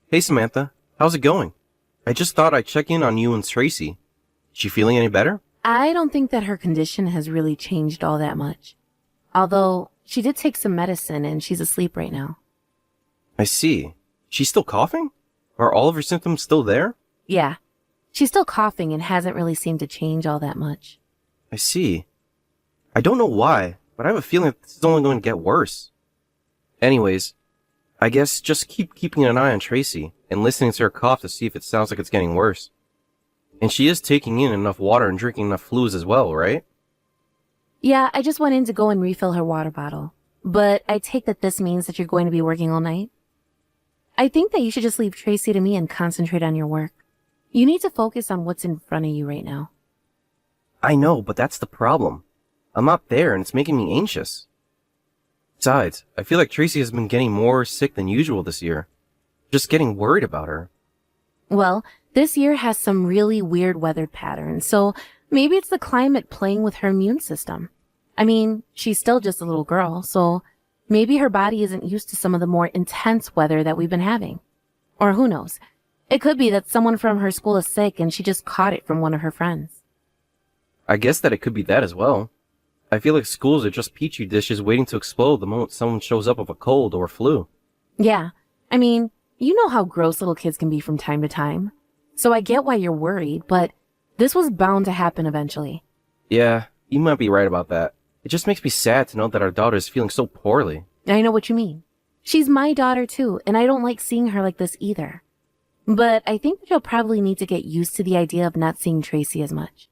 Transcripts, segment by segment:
Hey Samantha, how's it going? I just thought I'd check in on you and Tracy. Is she feeling any better? I don't think that her condition has really changed all that much. Although, she did take some medicine and she's asleep right now. I see. She's still coughing? Are all of her symptoms still there? Yeah. She's still coughing and hasn't really seemed to change all that much. I see. I don't know why, but I have a feeling that this is only going to get worse. Anyways, I guess just keep keeping an eye on Tracy and listening to her cough to see if it sounds like it's getting worse. And she is taking in enough water and drinking enough fluids as well, right? Yeah, I just went in to go and refill her water bottle. But I take that this means that you're going to be working all night? I think that you should just leave Tracy to me and concentrate on your work. You need to focus on what's in front of you right now. I know, but that's the problem. I'm not there and it's making me anxious. Besides, I feel like Tracy has been getting more sick than usual this year. Just getting worried about her. Well, this year has some really weird weather patterns, so maybe it's the climate playing with her immune system. I mean, she's still just a little girl, so maybe her body isn't used to some of the more intense weather that we've been having. Or who knows? It could be that someone from her school is sick and she just caught it from one of her friends. I guess that it could be that as well. I feel like schools are just petri dishes waiting to explode the moment someone shows up with a cold or flu. Yeah, I mean, you know how gross little kids can be from time to time. So I get why you're worried, but this was bound to happen eventually. Yeah, you might be right about that. It just makes me sad to know that our daughter is feeling so poorly. I know what you mean. She's my daughter too, and I don't like seeing her like this either. But I think that you'll probably need to get used to the idea of not seeing Tracy as much.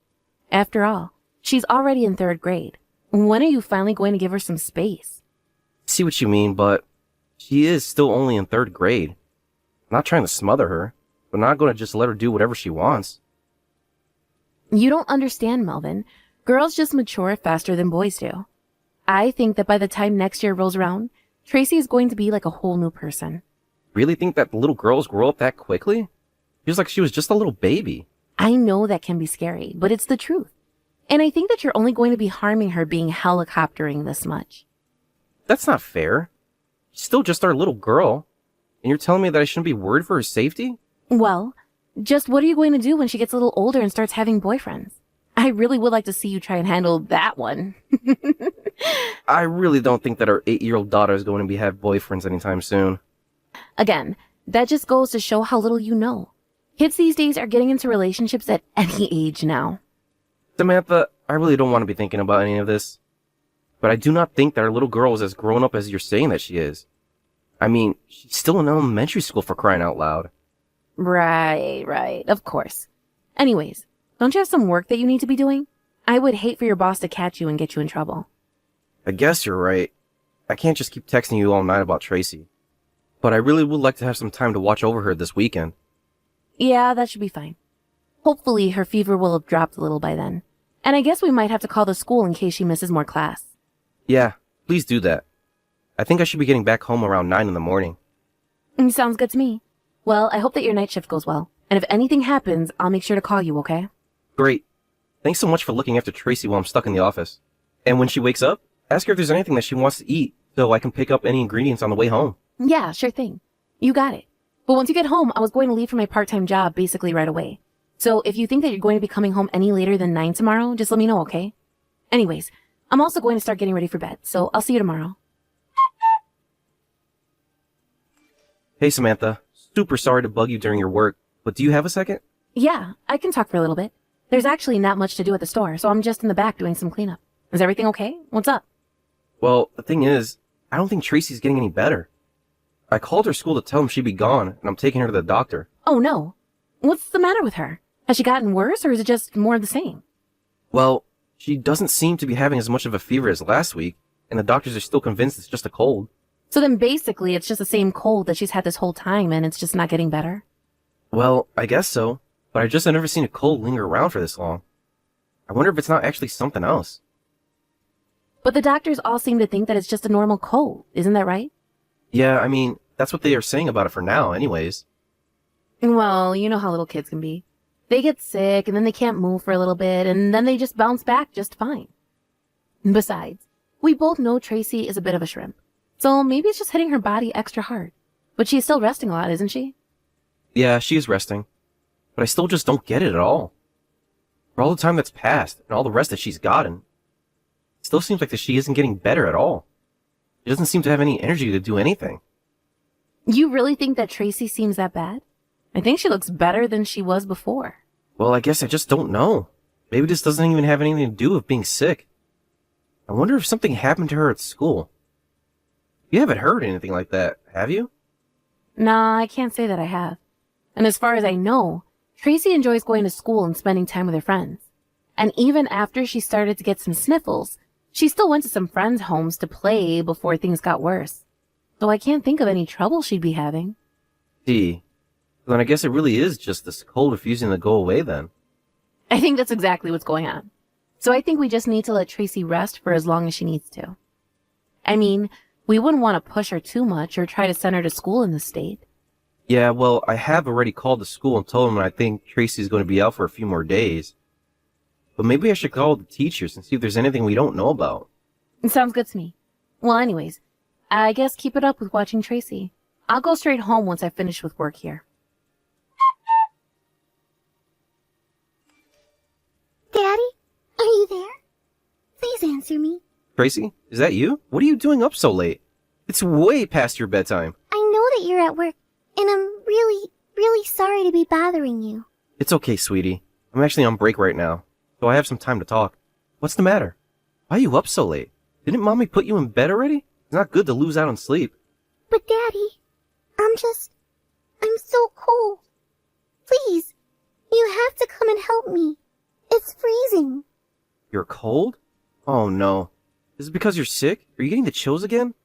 After all, she's already in 3rd grade. When are you finally going to give her some space? I see what you mean, but she is still only in 3rd grade. I'm not trying to smother her, but not going to just let her do whatever she wants. You don't understand, Melvin. Girls just mature faster than boys do. I think that by the time next year rolls around, Tracy is going to be like a whole new person. Really think that little girls grow up that quickly? Feels like she was just a little baby. I know that can be scary, but it's the truth. And I think that you're only going to be harming her being helicoptering this much. That's not fair. She's still just our little girl. And you're telling me that I shouldn't be worried for her safety? Well, just what are you going to do when she gets a little older and starts having boyfriends? I really would like to see you try and handle that one. I really don't think that our 8-year-old daughter is going to have boyfriends anytime soon. Again, that just goes to show how little you know. Kids these days are getting into relationships at any age now. Samantha, I really don't want to be thinking about any of this. But I do not think that our little girl is as grown up as you're saying that she is. I mean, she's still in elementary school for crying out loud. Right, of course. Anyways, don't you have some work that you need to be doing? I would hate for your boss to catch you and get you in trouble. I guess you're right. I can't just keep texting you all night about Tracy. But I really would like to have some time to watch over her this weekend. Yeah, that should be fine. Hopefully her fever will have dropped a little by then. And I guess we might have to call the school in case she misses more class. Yeah, please do that. I think I should be getting back home around 9 in the morning. Sounds good to me. Well, I hope that your night shift goes well. And if anything happens, I'll make sure to call you, okay? Great. Thanks so much for looking after Tracy while I'm stuck in the office. And when she wakes up, ask her if there's anything that she wants to eat so I can pick up any ingredients on the way home. Yeah, sure thing. You got it. But once you get home, I was going to leave for my part-time job basically right away. So if you think that you're going to be coming home any later than 9 tomorrow, just let me know, okay? Anyways, I'm also going to start getting ready for bed, so I'll see you tomorrow. Hey Samantha, super sorry to bug you during your work, but do you have a second? Yeah, I can talk for a little bit. There's actually not much to do at the store, so I'm just in the back doing some cleanup. Is everything okay? What's up? Well, the thing is, I don't think Tracy's getting any better. I called her school to tell them she'd be gone, and I'm taking her to the doctor. Oh no. What's the matter with her? Has she gotten worse, or is it just more of the same? Well, she doesn't seem to be having as much of a fever as last week, and the doctors are still convinced it's just a cold. So then basically it's just the same cold that she's had this whole time, and it's just not getting better? Well, I guess so, but I've never seen a cold linger around for this long. I wonder if it's not actually something else. But the doctors all seem to think that it's just a normal cold, isn't that right? Yeah, I mean, that's what they are saying about it for now, anyways. Well, you know how little kids can be. They get sick, and then they can't move for a little bit, and then they just bounce back just fine. Besides, we both know Tracy is a bit of a shrimp, so maybe it's just hitting her body extra hard. But she's still resting a lot, isn't she? Yeah, she is resting. But I still just don't get it at all. For all the time that's passed, and all the rest that she's gotten, it still seems like that she isn't getting better at all. She doesn't seem to have any energy to do anything. You really think that Tracy seems that bad? I think she looks better than she was before. Well, I guess I just don't know. Maybe this doesn't even have anything to do with being sick. I wonder if something happened to her at school. You haven't heard anything like that, have you? Nah, I can't say that I have. And as far as I know, Tracy enjoys going to school and spending time with her friends. And even after she started to get some sniffles, she still went to some friends' homes to play before things got worse. So I can't think of any trouble she'd be having. Gee. Then I guess it really is just this cold refusing to go away then. I think that's exactly what's going on. So I think we just need to let Tracy rest for as long as she needs to. I mean, we wouldn't want to push her too much or try to send her to school in this state. Yeah, well, I have already called the school and told them I think Tracy's going to be out for a few more days. But maybe I should call the teachers and see if there's anything we don't know about. It sounds good to me. Well, anyways, I guess keep it up with watching Tracy. I'll go straight home once I finish with work here. Daddy, are you there? Please answer me. Tracy, is that you? What are you doing up so late? It's way past your bedtime. I know that you're at work, and I'm really, really sorry to be bothering you. It's okay, sweetie. I'm actually on break right now, so I have some time to talk. What's the matter? Why are you up so late? Didn't Mommy put you in bed already? It's not good to lose out on sleep. But Daddy, I'm so cold. Please, you have to come and help me. It's freezing. You're cold? Oh no. Is it because you're sick? Are you getting the chills again?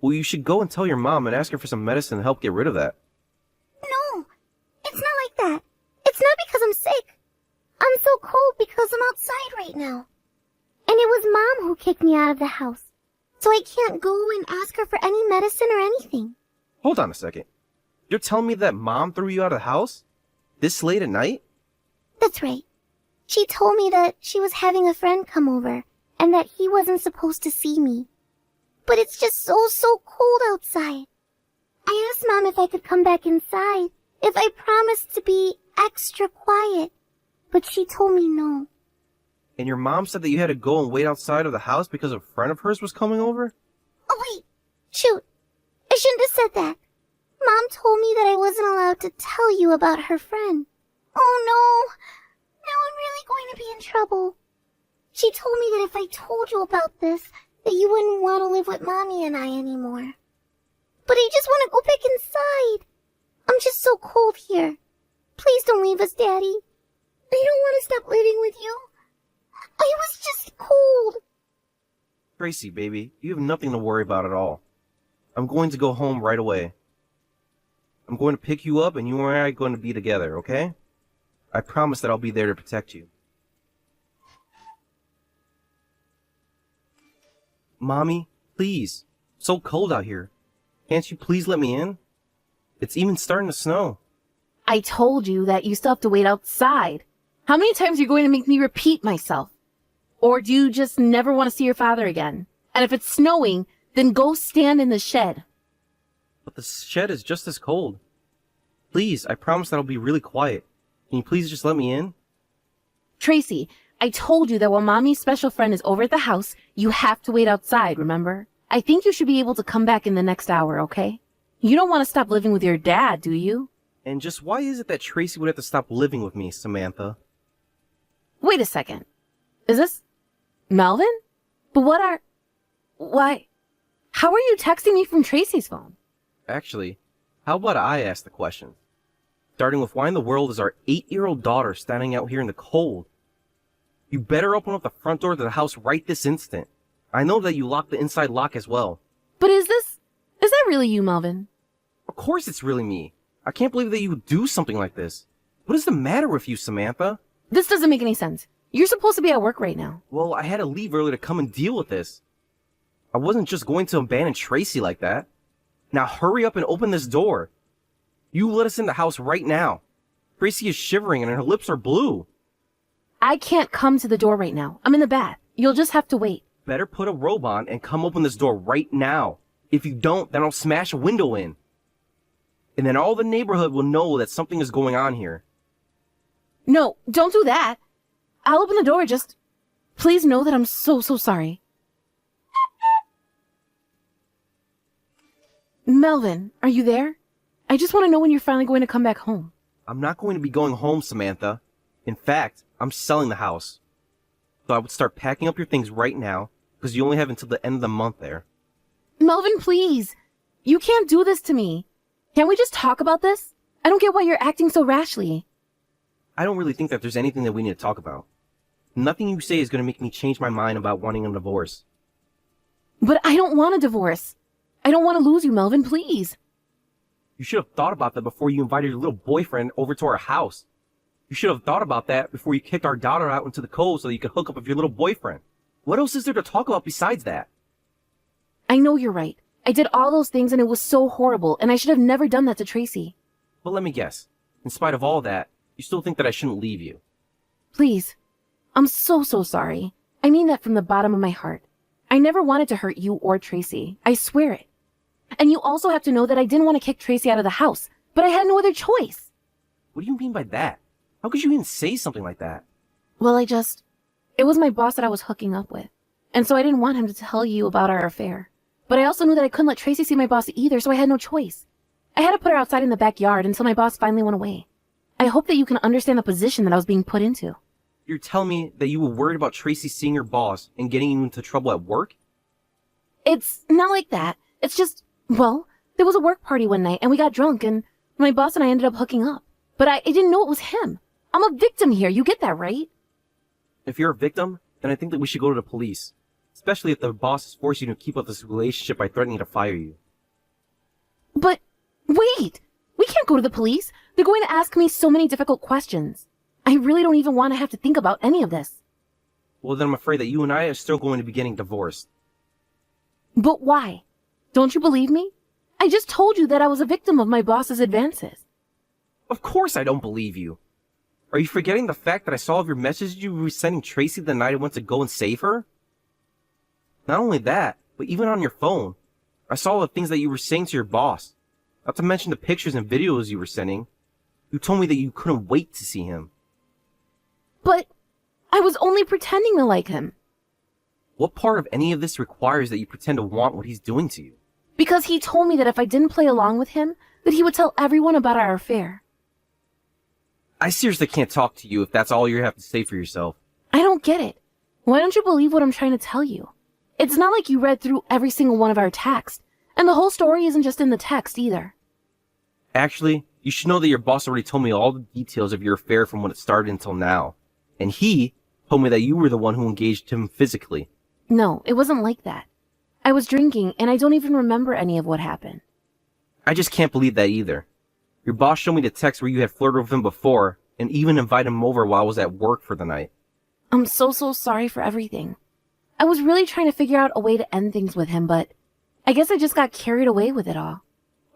Well, you should go and tell your mom and ask her for some medicine to help get rid of that. No, it's not like that. It's not because I'm sick. I'm so cold because I'm outside right now. And it was Mom who kicked me out of the house. So I can't go and ask her for any medicine or anything. Hold on a second. You're telling me that Mom threw you out of the house? This late at night? That's right. She told me that she was having a friend come over and that he wasn't supposed to see me. But it's just so cold outside. I asked Mom if I could come back inside, if I promised to be extra quiet. But she told me no. And your mom said that you had to go and wait outside of the house because a friend of hers was coming over? Oh wait, shoot. I shouldn't have said that. Mom told me that I wasn't allowed to tell you about her friend. Oh no. Now I'm really going to be in trouble. She told me that if I told you about this, that you wouldn't want to live with Mommy and I anymore. But I just want to go back inside. I'm just so cold here. Please don't leave us, Daddy. I don't want to stop living with you. I was just cold. Tracy, baby, you have nothing to worry about at all. I'm going to go home right away. I'm going to pick you up and you and I are going to be together, okay? I promise that I'll be there to protect you. Mommy, please. It's so cold out here. Can't you please let me in? It's even starting to snow. I told you that you still have to wait outside. How many times are you going to make me repeat myself? Or do you just never want to see your father again? And if it's snowing, then go stand in the shed. But the shed is just as cold. Please, I promise that I'll be really quiet. Can you please just let me in? Tracy, I told you that while Mommy's special friend is over at the house, you have to wait outside, remember? I think you should be able to come back in the next hour, okay? You don't want to stop living with your dad, do you? And just why is it that Tracy would have to stop living with me, Samantha? Wait a second. Is this Melvin? But why? How are you texting me from Tracy's phone? Actually, how about I ask the question? Starting with why in the world is our 8-year-old daughter standing out here in the cold? You better open up the front door to the house right this instant. I know that you locked the inside lock as well. But is that really you, Melvin? Of course it's really me. I can't believe that you would do something like this. What is the matter with you, Samantha? This doesn't make any sense. You're supposed to be at work right now. Well, I had to leave early to come and deal with this. I wasn't just going to abandon Tracy like that. Now hurry up and open this door. You let us in the house right now. Tracy is shivering and her lips are blue. I can't come to the door right now. I'm in the bath. You'll just have to wait. Better put a robe on and come open this door right now. If you don't, then I'll smash a window in. And then all the neighborhood will know that something is going on here. No, don't do that. I'll open the door, just... Please know that I'm so sorry. Melvin, are you there? I just want to know when you're finally going to come back home. I'm not going to be going home, Samantha. In fact, I'm selling the house. So I would start packing up your things right now, because you only have until the end of the month there. Melvin, please. You can't do this to me. Can't we just talk about this? I don't get why you're acting so rashly. I don't really think that there's anything that we need to talk about. Nothing you say is going to make me change my mind about wanting a divorce. But I don't want a divorce. I don't want to lose you, Melvin, please. You should have thought about that before you invited your little boyfriend over to our house. You should have thought about that before you kicked our daughter out into the cold so that you could hook up with your little boyfriend. What else is there to talk about besides that? I know you're right. I did all those things and it was so horrible, and I should have never done that to Tracy. But let me guess. In spite of all that, you still think that I shouldn't leave you. Please. I'm so sorry. I mean that from the bottom of my heart. I never wanted to hurt you or Tracy. I swear it. And you also have to know that I didn't want to kick Tracy out of the house, but I had no other choice. What do you mean by that? How could you even say something like that? Well, it was my boss that I was hooking up with. And so I didn't want him to tell you about our affair. But I also knew that I couldn't let Tracy see my boss either, so I had no choice. I had to put her outside in the backyard until my boss finally went away. I hope that you can understand the position that I was being put into. You're telling me that you were worried about Tracy seeing your boss and getting you into trouble at work? It's not like that. It's just, well, there was a work party one night and we got drunk and my boss and I ended up hooking up. But I didn't know it was him. I'm a victim here. You get that, right? If you're a victim, then I think that we should go to the police. Especially if the boss is forcing you to keep up this relationship by threatening to fire you. But, wait! We can't go to the police. They're going to ask me so many difficult questions. I really don't even want to have to think about any of this. Well, then I'm afraid that you and I are still going to be getting divorced. But why? Don't you believe me? I just told you that I was a victim of my boss's advances. Of course I don't believe you. Are you forgetting the fact that I saw all of your messages you were sending Tracy the night I went to go and save her? Not only that, but even on your phone, I saw all the things that you were saying to your boss. Not to mention the pictures and videos you were sending. You told me that you couldn't wait to see him. But I was only pretending to like him. What part of any of this requires that you pretend to want what he's doing to you? Because he told me that if I didn't play along with him, that he would tell everyone about our affair. I seriously can't talk to you if that's all you have to say for yourself. I don't get it. Why don't you believe what I'm trying to tell you? It's not like you read through every single one of our texts, and the whole story isn't just in the text either. Actually, you should know that your boss already told me all the details of your affair from when it started until now. And he told me that you were the one who engaged him physically. No, it wasn't like that. I was drinking, and I don't even remember any of what happened. I just can't believe that either. Your boss showed me the text where you had flirted with him before, and even invited him over while I was at work for the night. I'm so sorry for everything. I was really trying to figure out a way to end things with him, but I guess I just got carried away with it all.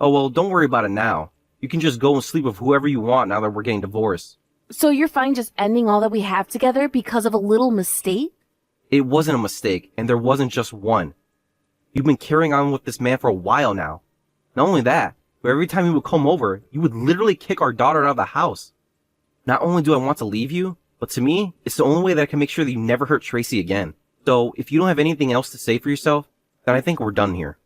Oh well, don't worry about it now. You can just go and sleep with whoever you want now that we're getting divorced. So you're fine just ending all that we have together because of a little mistake? It wasn't a mistake, and there wasn't just one. You've been carrying on with this man for a while now. Not only that, but every time he would come over, you would literally kick our daughter out of the house. Not only do I want to leave you, but to me, it's the only way that I can make sure that you never hurt Tracy again. So, if you don't have anything else to say for yourself, then I think we're done here.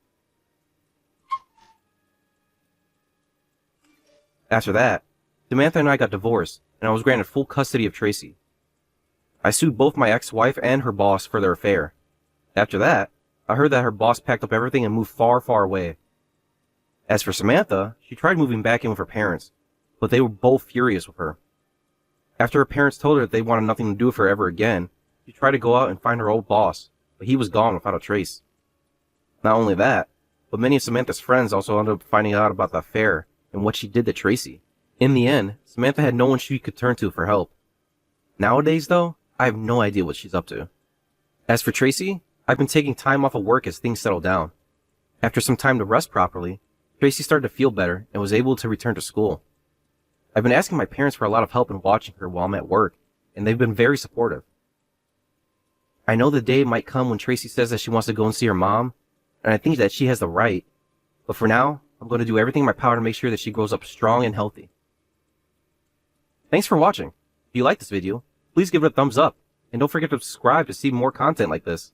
After that, Samantha and I got divorced, and I was granted full custody of Tracy. I sued both my ex-wife and her boss for their affair. After that, I heard that her boss packed up everything and moved far, far away. As for Samantha, she tried moving back in with her parents, but they were both furious with her. After her parents told her that they wanted nothing to do with her ever again, she tried to go out and find her old boss, but he was gone without a trace. Not only that, but many of Samantha's friends also ended up finding out about the affair and what she did to Tracy. In the end, Samantha had no one she could turn to for help. Nowadays, though, I have no idea what she's up to. As for Tracy, I've been taking time off of work as things settle down. After some time to rest properly, Tracy started to feel better and was able to return to school. I've been asking my parents for a lot of help in watching her while I'm at work, and they've been very supportive. I know the day might come when Tracy says that she wants to go and see her mom, and I think that she has the right, but for now, I'm going to do everything in my power to make sure that she grows up strong and healthy. Thanks for watching. If you like this video, please give it a thumbs up, and don't forget to subscribe to see more content like this.